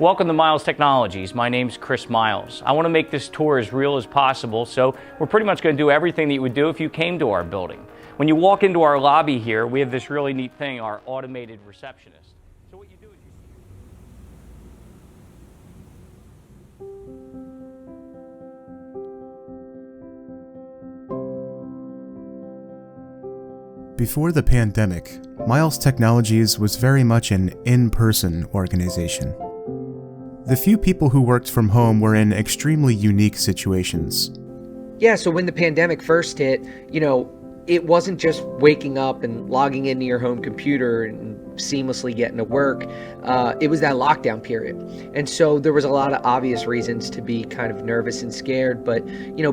Welcome to Miles Technologies. My name's Chris Miles. I want to make this tour as real as possible, so we're pretty much going to do everything that you would do if you came to our building. When you walk into our lobby here, we have this really neat thing, our automated receptionist. So what you do is Before the pandemic, Miles Technologies was very much an in-person organization. The few people who worked from home were in extremely unique situations. Yeah, so when the pandemic first hit, it wasn't just waking up and logging into your home computer and seamlessly getting to work. It was that lockdown period. And so there was a lot of obvious reasons to be kind of nervous and scared. But,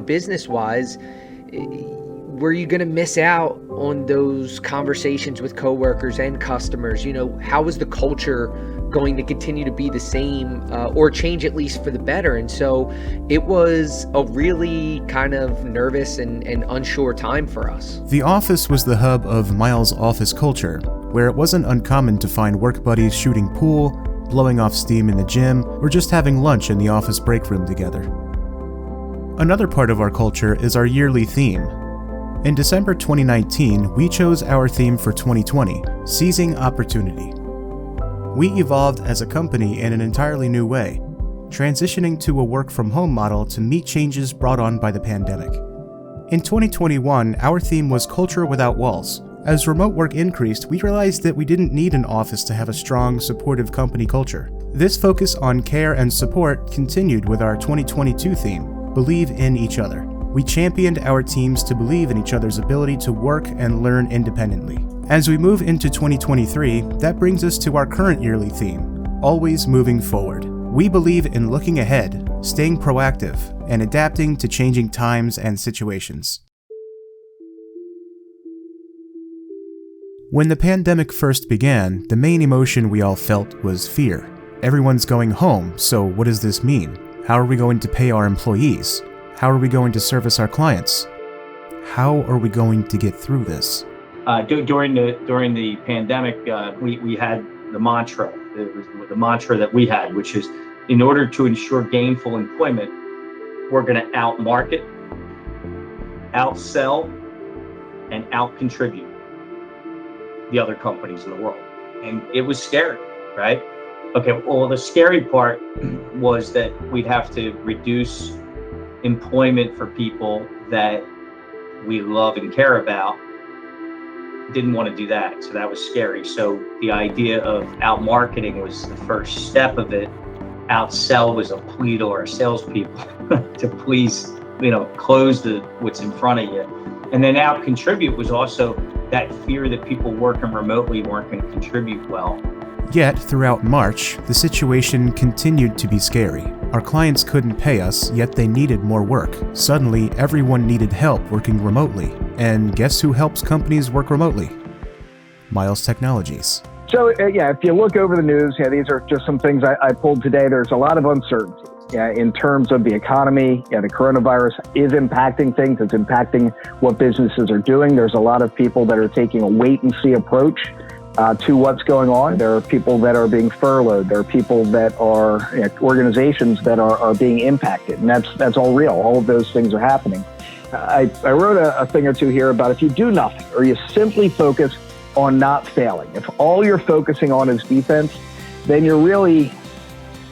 business-wise, were you going to miss out on those conversations with coworkers and customers? How was the culture going to continue to be the same or change at least for the better? And so it was a really kind of nervous and unsure time for us. The office was the hub of Miles' office culture, where it wasn't uncommon to find work buddies shooting pool, blowing off steam in the gym, or just having lunch in the office break room together. Another part of our culture is our yearly theme. In December 2019, we chose our theme for 2020, Seizing Opportunity. We evolved as a company in an entirely new way, transitioning to a work-from-home model to meet changes brought on by the pandemic. In 2021, our theme was Culture Without Walls. As remote work increased, we realized that we didn't need an office to have a strong, supportive company culture. This focus on care and support continued with our 2022 theme, Believe in Each Other. We championed our teams to believe in each other's ability to work and learn independently. As we move into 2023, that brings us to our current yearly theme, Always Moving Forward. We believe in looking ahead, staying proactive, and adapting to changing times and situations. When the pandemic first began, the main emotion we all felt was fear. Everyone's going home, so what does this mean? How are we going to pay our employees? How are we going to service our clients? How are we going to get through this? During the pandemic, we had the mantra. It was the mantra that we had, which is, in order to ensure gainful employment, we're going to out-market, outsell, and out-contribute the other companies in the world. And it was scary, right? Okay, well, the scary part was that we'd have to reduce employment for people that we love and care about. Didn't want to do that, so that was scary. So the idea of out-marketing was the first step of it. Outsell was a plea to our salespeople to please, close what's in front of you. And then out-contribute was also that fear that people working remotely weren't going to contribute well. Yet, throughout March, the situation continued to be scary. Our clients couldn't pay us, yet they needed more work. Suddenly, everyone needed help working remotely. And guess who helps companies work remotely? Miles Technologies. So, if you look over the news, these are just some things I pulled today. There's a lot of uncertainty in terms of the economy. The coronavirus is impacting things. It's impacting what businesses are doing. There's a lot of people that are taking a wait-and-see approach to what's going on. There are people that are being furloughed. There are people that are organizations that are being impacted, and that's all real. All of those things are happening. I wrote a thing or two here about if you do nothing or you simply focus on not failing. If all you're focusing on is defense, then you're really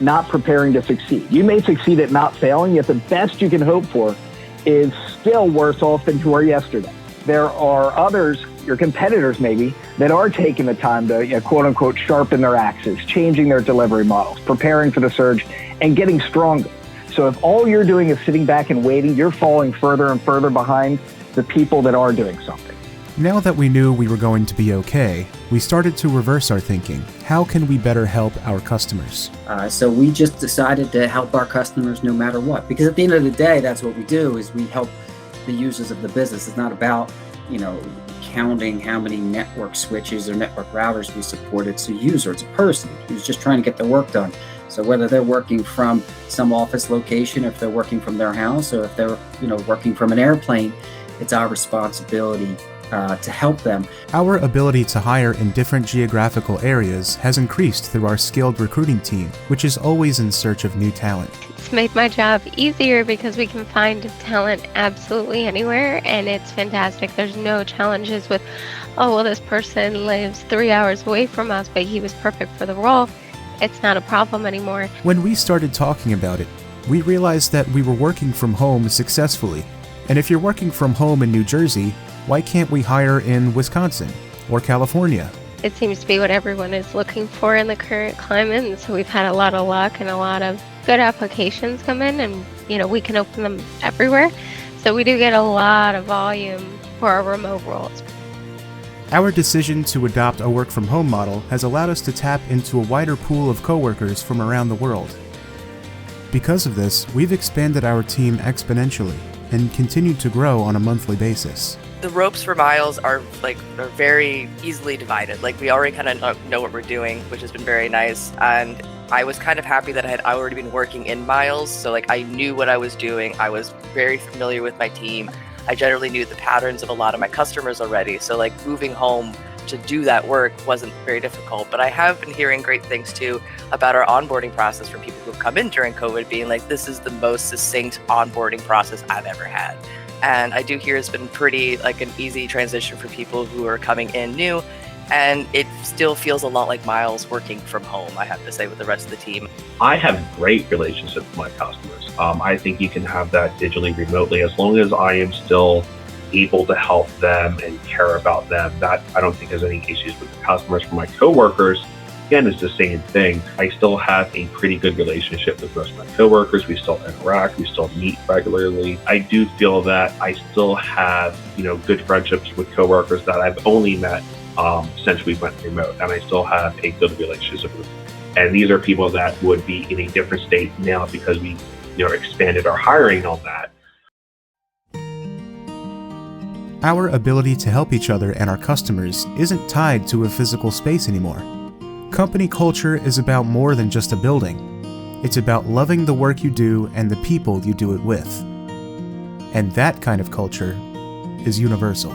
not preparing to succeed. You may succeed at not failing, yet the best you can hope for is still worse off than you were yesterday. There are others, your competitors maybe, that are taking the time to, quote unquote, sharpen their axes, changing their delivery models, preparing for the surge, and getting stronger. So if all you're doing is sitting back and waiting, you're falling further and further behind the people that are doing something. Now that we knew we were going to be okay, we started to reverse our thinking. How can we better help our customers? So we just decided to help our customers no matter what. Because at the end of the day, that's what we do, is we help the users of the business. It's not about, counting how many network switches or network routers we support. It's a user, it's a person who's just trying to get their work done. So whether they're working from some office location, if they're working from their house, or if they're working from an airplane, it's our responsibility to help them. Our ability to hire in different geographical areas has increased through our skilled recruiting team, which is always in search of new talent. It's made my job easier because we can find talent absolutely anywhere, and it's fantastic. There's no challenges with, oh, well, this person lives 3 hours away from us, but he was perfect for the role. It's not a problem anymore. When we started talking about it, we realized that we were working from home successfully. And if you're working from home in New Jersey, why can't we hire in Wisconsin or California? It seems to be what everyone is looking for in the current climate, and so we've had a lot of luck and a lot of good applications come in, and we can open them everywhere. So we do get a lot of volume for our remote roles. Our decision to adopt a work from home model has allowed us to tap into a wider pool of coworkers from around the world. Because of this, we've expanded our team exponentially and continued to grow on a monthly basis. The ropes for Miles are very easily divided. We already kind of know what we're doing, which has been very nice. And I was kind of happy that I had already been working in Miles, so I knew what I was doing. I was very familiar with my team. I generally knew the patterns of a lot of my customers already. So moving home to do that work wasn't very difficult. But I have been hearing great things too about our onboarding process from people who've come in during COVID, being this is the most succinct onboarding process I've ever had. And I do hear it's been pretty an easy transition for people who are coming in new. And it still feels a lot like Miles working from home, I have to say, with the rest of the team. I have great relationships with my customers. I think you can have that digitally, remotely, as long as I am still able to help them and care about them. That I don't think there's any issues with the customers. For my coworkers, again, it's the same thing. I still have a pretty good relationship with most of my coworkers. We still interact, we still meet regularly. I do feel that I still have, good friendships with coworkers that I've only met since we went remote, and I still have a good relationship with them. And these are people that would be in a different state now because we, expanded our hiring on that. Our ability to help each other and our customers isn't tied to a physical space anymore. Company culture is about more than just a building. It's about loving the work you do and the people you do it with. And that kind of culture is universal.